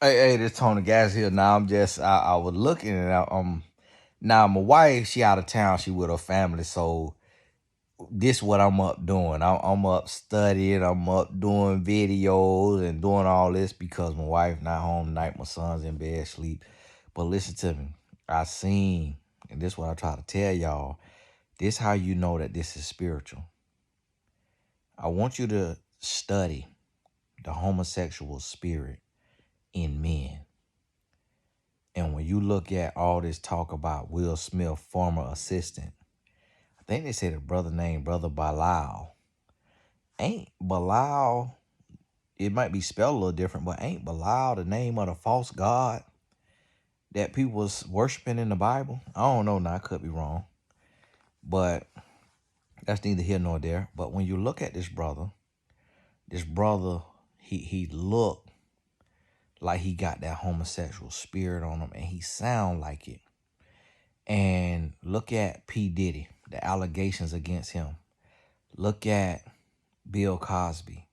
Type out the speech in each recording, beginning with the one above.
Hey, this Tony Gas here. Now I was looking and now my wife, she out of town, she with her family, so this what I'm up doing. I'm up studying, I'm up doing videos and doing all this because my wife not home tonight, my son's in bed sleep. But listen to me, I seen, and this what I try to tell y'all, this how you know that this is spiritual. I want you to study the homosexual spirit in men. And when you look at all this talk about Will Smith, former assistant, I think they said a brother named Brother Bilal. Ain't Bilal, it might be spelled a little different, but ain't Bilal the name of the false god that people was worshiping in the Bible? I don't know now, I could be wrong. But that's neither here nor there. But when you look at this brother, he looked like he got that homosexual spirit on him and he sound like it. And look at P. Diddy, the allegations against him. Look at Bill Cosby,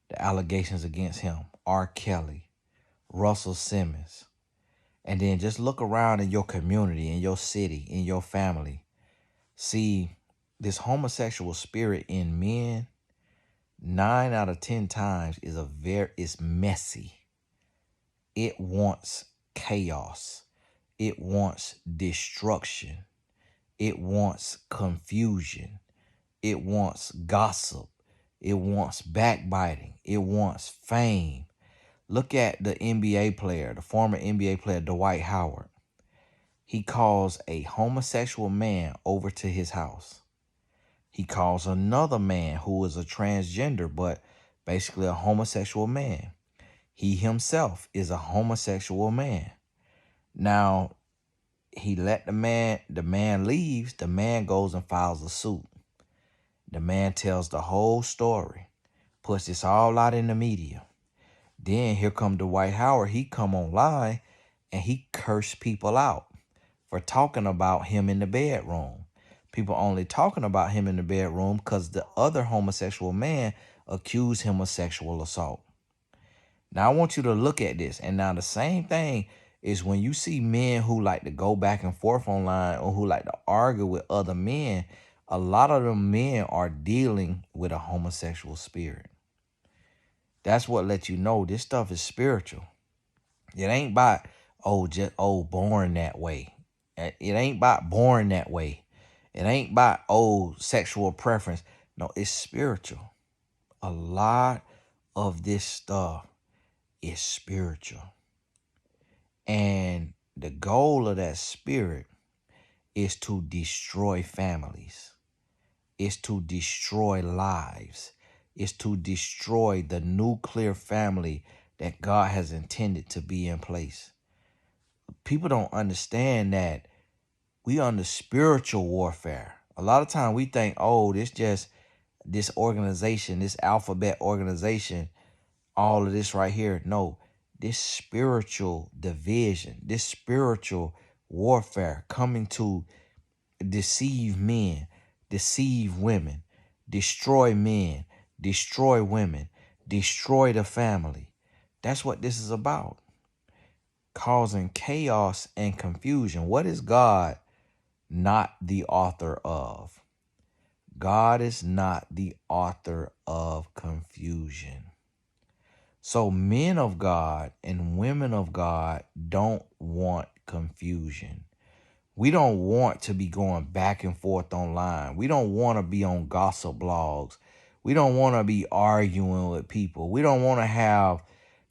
the allegations against him. R. Kelly, Russell Simmons. And then just look around in your community, in your city, in your family. See, this homosexual spirit in men, 9 out of 10 times is messy. It wants chaos. It wants destruction. It wants confusion. It wants gossip. It wants backbiting. It wants fame. Look at the NBA player, the former NBA player, Dwight Howard. He calls a homosexual man over to his house. He calls another man who is a transgender, but basically a homosexual man. He himself is a homosexual man. Now, he let the man leaves, the man goes and files a suit. The man tells the whole story, puts this all out in the media. Then here come Dwight Howard. He come online and he cursed people out for talking about him in the bedroom. People only talking about him in the bedroom because the other homosexual man accused him of sexual assault. Now I want you to look at this. And now the same thing is when you see men who like to go back and forth online or who like to argue with other men, a lot of them men are dealing with a homosexual spirit. That's what lets you know this stuff is spiritual. It ain't about, born that way. It ain't about born that way. It ain't about, sexual preference. No, it's spiritual. A lot of this stuff is spiritual. And the goal of that spirit is to destroy families. Is to destroy lives. Is to destroy the nuclear family that God has intended to be in place. People don't understand that we under spiritual warfare. A lot of time we think, this organization, this alphabet organization, all of this right here. No, this spiritual division, this spiritual warfare coming to deceive men, deceive women, destroy men, destroy women, destroy the family. That's what this is about. Causing chaos and confusion. What is God not the author of? God is not the author of confusion. So men of God and women of God don't want confusion. We don't want to be going back and forth online. We don't want to be on gossip blogs. We don't want to be arguing with people. We don't want to have,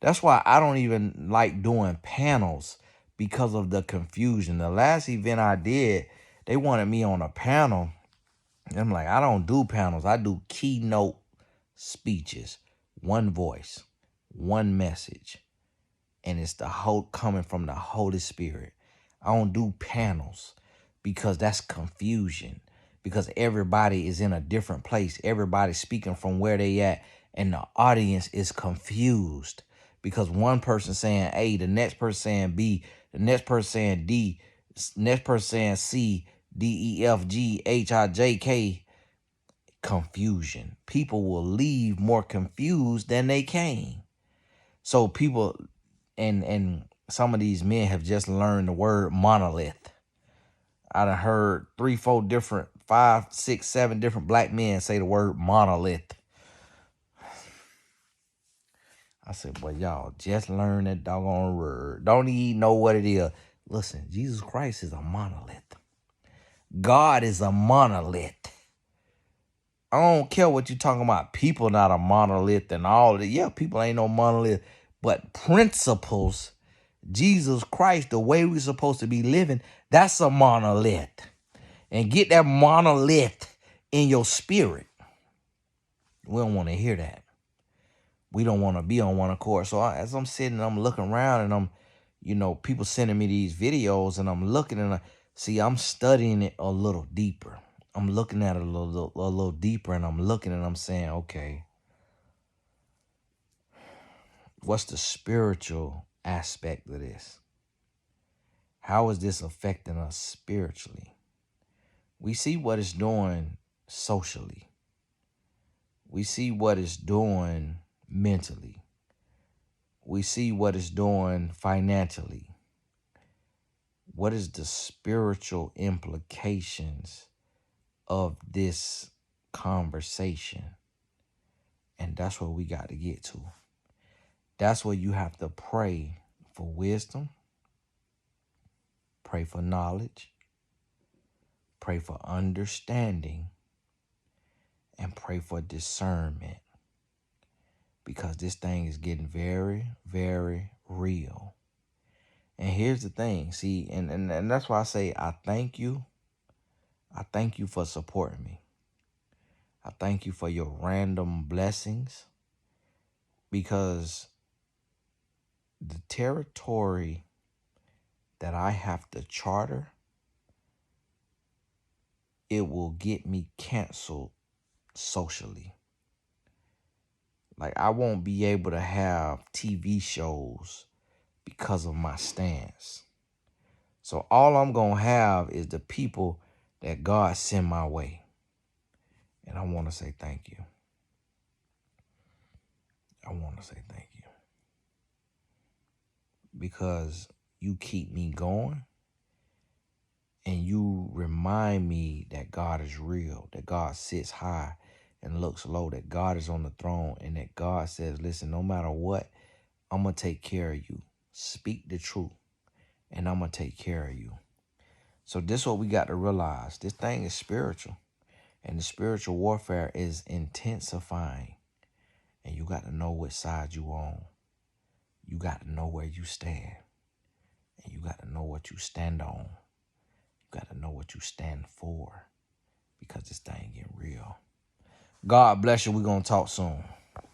that's why I don't even like doing panels because of the confusion. The last event I did, they wanted me on a panel. And I'm like, I don't do panels. I do keynote speeches, one voice, one message. And it's the whole coming from the Holy Spirit. I don't do panels because that's confusion. Because everybody is in a different place. Everybody's speaking from where they at. And the audience is confused. Because one person saying A, the next person saying B, the next person saying D, next person saying C, D, E, F, G, H, I, J, K. Confusion. People will leave more confused than they came. So people, And some of these men have just learned the word monolith. I done heard 3, 4 different, 5, 6, 7 different black men say the word monolith. I said, boy, y'all just learn that doggone word. Don't even know what it is. Listen, Jesus Christ is a monolith. God is a monolith. I don't care what you're talking about. People not a monolith and all that. Yeah, people ain't no monolith. But principles, Jesus Christ, the way we're supposed to be living, that's a monolith. And get that monolith in your spirit. We don't want to hear that. We don't want to be on one accord. So as I'm sitting, I'm looking around and I'm, people sending me these videos and I'm looking and I'm studying it a little deeper. I'm looking at it a little deeper and I'm looking and I'm saying, okay, what's the spiritual aspect of this? How is this affecting us spiritually? We see what it's doing socially. We see what it's doing mentally. We see what it's doing financially. What is the spiritual implications of this conversation? And that's what we got to get to. That's where you have to pray for wisdom, pray for knowledge, pray for understanding, and pray for discernment. Because this thing is getting very, very real. And here's the thing, see, and that's why I say I thank you. I thank you for supporting me. I thank you for your random blessings, because the territory that I have to charter, it will get me canceled socially. Like, I won't be able to have TV shows because of my stance. So all I'm going to have is the people that God sent my way. And I want to say thank you. I want to say thank you. Because you keep me going. And you remind me that God is real. That God sits high and looks low. That God is on the throne. And that God says, listen, no matter what, I'm going to take care of you. Speak the truth. And I'm going to take care of you. So this is what we got to realize. This thing is spiritual. And the spiritual warfare is intensifying. And you got to know which side you on. You got to know where you stand. And you got to know what you stand on. You got to know what you stand for. Because this thing getting real. God bless you. We're going to talk soon.